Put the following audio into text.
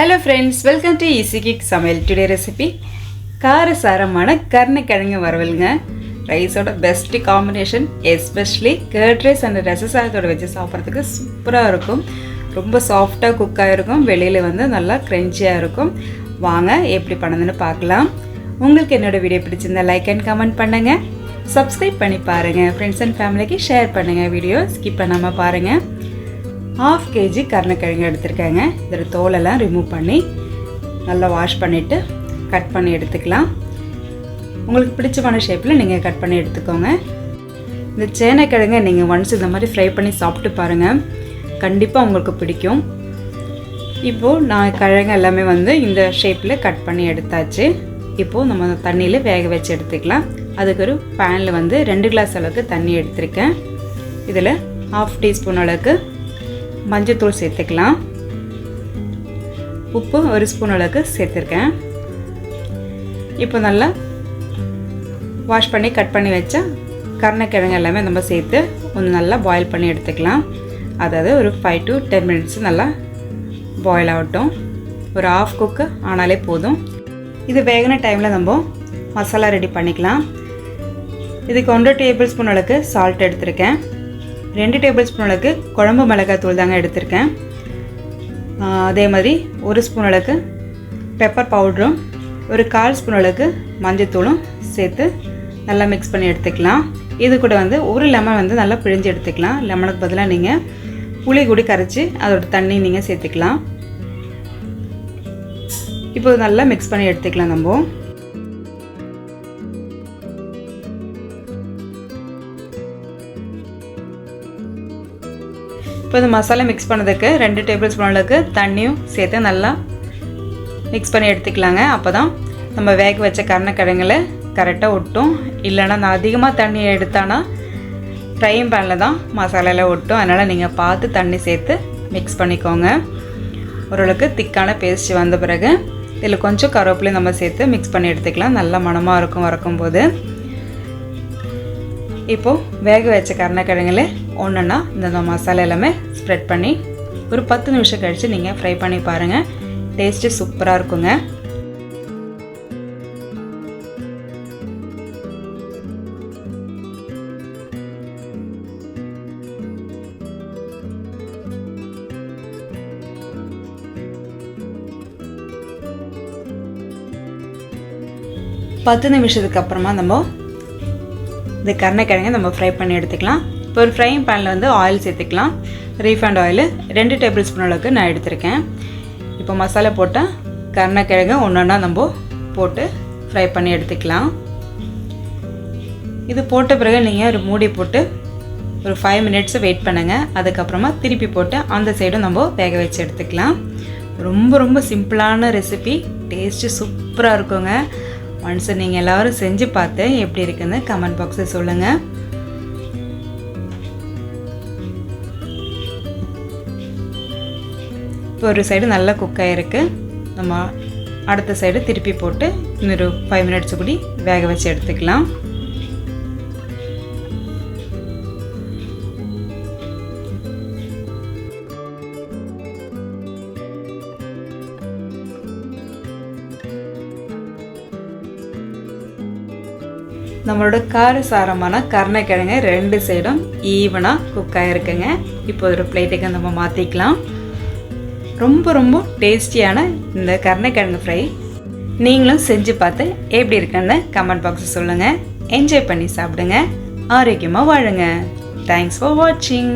Hello friends, welcome to Easy Kick Samayal. Today recipe காரசாரமான கருணைக்கிழங்கு வறுவலுங்க. ரைஸோட best combination, especially curd rice and ரசசாதத்தோட வச்சு சாப்பிட்றதுக்கு சூப்பராக இருக்கும். ரொம்ப சாஃப்டாக குக் ஆகிருக்கும், வெளியில் வந்து நல்லா க்ரன்ச்சியாக இருக்கும். வாங்க எப்படி பண்ணுதுன்னு பார்க்கலாம். உங்களுக்கு என்னோடய வீடியோ பிடிச்சிருந்தா லைக் அண்ட் கமெண்ட் பண்ணுங்கள், சப்ஸ்கிரைப் பண்ணி பாருங்கள், ஃப்ரெண்ட்ஸ் அண்ட் ஃபேமிலிக்கு ஷேர் பண்ணுங்கள். வீடியோ ஸ்கிப் பண்ணாமல் பாருங்கள். 1/2 kg கருணைக்கிழங்கு எடுத்துருக்கேங்க. இதோட தோலெல்லாம் ரிமூவ் பண்ணி நல்லா வாஷ் பண்ணிவிட்டு கட் பண்ணி எடுத்துக்கலாம். உங்களுக்கு பிடிச்சமான ஷேப்பில் நீங்கள் கட் பண்ணி எடுத்துக்கோங்க. இந்த சேனைக்கிழங்கை நீங்கள் ஒன்ஸ் இந்த மாதிரி ஃப்ரை பண்ணி சாப்பிட்டு பாருங்கள், கண்டிப்பாக உங்களுக்கு பிடிக்கும். இப்போது நான் கிழங்கு எல்லாமே வந்து இந்த ஷேப்பில் கட் பண்ணி எடுத்தாச்சு. இப்போது நம்ம தண்ணியில் வேக வச்சு எடுத்துக்கலாம். அதுக்கு ஒரு பேனில் வந்து 2 கிளாஸ் அளவுக்கு தண்ணி எடுத்திருக்கேன். இதில் 1/2 டீஸ்பூன் அளவுக்கு மஞ்சத்தூள் சேர்த்துக்கலாம். உப்பு 1 ஸ்பூன் அளவுக்கு சேர்த்துருக்கேன். இப்போ நல்லா வாஷ் பண்ணி கட் பண்ணி வச்சா கருணைக்கிழங்கு எல்லாமே நம்ம சேர்த்து கொஞ்சம் நல்லா பாயில் பண்ணி எடுத்துக்கலாம். அதாவது ஒரு 5 to 10 minutes நல்லா பாயில் ஆகட்டும். ஒரு 1/2 குக்கு ஆனாலே போதும். இது வேகின டைமில் நம்ம மசாலா ரெடி பண்ணிக்கலாம். இதுக்கு 1 டேபிள் ஸ்பூன் அளவுக்கு சால்ட் எடுத்திருக்கேன். 2 டேபிள் ஸ்பூன் அளவுக்கு குழம்பு மிளகாய் தூள் தாங்க எடுத்திருக்கேன். அதே மாதிரி 1 ஸ்பூன் அளவுக்கு பெப்பர் பவுடரும், ஒரு 1/4 ஸ்பூன் அளவுக்கு மஞ்சத்தூளும் சேர்த்து நல்லா மிக்ஸ் பண்ணி எடுத்துக்கலாம். இது கூட வந்து ஒரு லெமன் வந்து நல்லா பிழிஞ்சு எடுத்துக்கலாம். லெமனுக்கு பதிலாக நீங்கள் புளி கூட கரைச்சி அதோட தண்ணி நீங்கள் சேர்த்துக்கலாம். இப்போ நல்லா மிக்ஸ் பண்ணி எடுத்துக்கலாம். நம்ம இப்போ இந்த மசாலா மிக்ஸ் பண்ணதுக்கு 2 டேபிள் ஸ்பூன் அளவுக்கு தண்ணியும் சேர்த்து நல்லா மிக்ஸ் பண்ணி எடுத்துக்கலாங்க. அப்போ தான் நம்ம வேக வச்ச கருணைக்கிழங்குல கரெக்டாக ஒட்டும். இல்லைனா நான் அதிகமாக தண்ணி எடுத்தானா ஃப்ரைங் பேனில் தான் மசாலாவில் ஒட்டும். அதனால் நீங்கள் பார்த்து தண்ணி சேர்த்து மிக்ஸ் பண்ணிக்கோங்க. ஓரளவுக்கு திக்கான பேஸ்ட் வந்த பிறகு இதில் கொஞ்சம் கருவேப்பிலையும் நம்ம சேர்த்து மிக்ஸ் பண்ணி எடுத்துக்கலாம். நல்ல மணமாக இருக்கும் வறுக்கும்போது. இப்போது வேக வச்ச கருணைக்கிழங்குல ஒன்றுன்னா இந்த மசாலா எல்லாமே ஸ்ப்ரெட் பண்ணி ஒரு 10 நிமிஷம் கழித்து நீங்கள் ஃப்ரை பண்ணி பாருங்கள். டேஸ்ட்டு சூப்பராக இருக்குங்க. பத்து நிமிஷத்துக்கு அப்புறமா நம்ம இந்த கருணைக்கிழங்கை நம்ம ஃப்ரை பண்ணி எடுத்துக்கலாம். இப்போ ஒரு ஃப்ரைங் பேனில் வந்து ஆயில் சேர்த்துக்கலாம். ரீஃபைண்ட் ஆயில் 2 டேபிள் ஸ்பூன் அளவுக்கு நான் எடுத்திருக்கேன். இப்போ மசாலா போட்டால் கருணைக்கிழங்கு ஒன்றா நம்ம போட்டு ஃப்ரை பண்ணி எடுத்துக்கலாம். இது போட்ட பிறகு நீங்கள் ஒரு மூடி போட்டு ஒரு 5 minutes வெயிட் பண்ணுங்கள். அதுக்கப்புறமா திருப்பி போட்டு அந்த சைடும் நம்ம வேக வச்சு எடுத்துக்கலாம். ரொம்ப ரொம்ப சிம்பிளான ரெசிபி, டேஸ்ட்டு சூப்பராக இருக்குங்க. ஒன்ஸ் நீங்கள் எல்லோரும் செஞ்சு பார்த்து எப்படி இருக்குன்னு கமெண்ட் பாக்ஸில் சொல்லுங்கள். இப்போ ஒரு சைடு நல்லா குக் ஆகிருக்கு. நம்ம அடுத்த சைடு திருப்பி போட்டு இன்னொரு 5 minutes கூடி வேக வச்சு எடுத்துக்கலாம். நம்மளோட காரசாரமான கருணைக்கிழங்கு 2 சைடும் ஈவனாக குக் ஆகிருக்குங்க. இப்போ ஒரு பிளேட்டுக்கு நம்ம மாற்றிக்கலாம். ரொம்ப ரொம்ப டேஸ்டியான இந்த கருணைக்கிழங்கு ஃப்ரை நீங்களும் செஞ்சு பார்த்து எப்படி இருக்குன்னு கமெண்ட் பாக்ஸில் சொல்லுங்கள். என்ஜாய் பண்ணி சாப்பிடுங்க, ஆரோக்கியமாக வாழுங்க. தேங்க்ஸ் ஃபார் வாட்சிங்.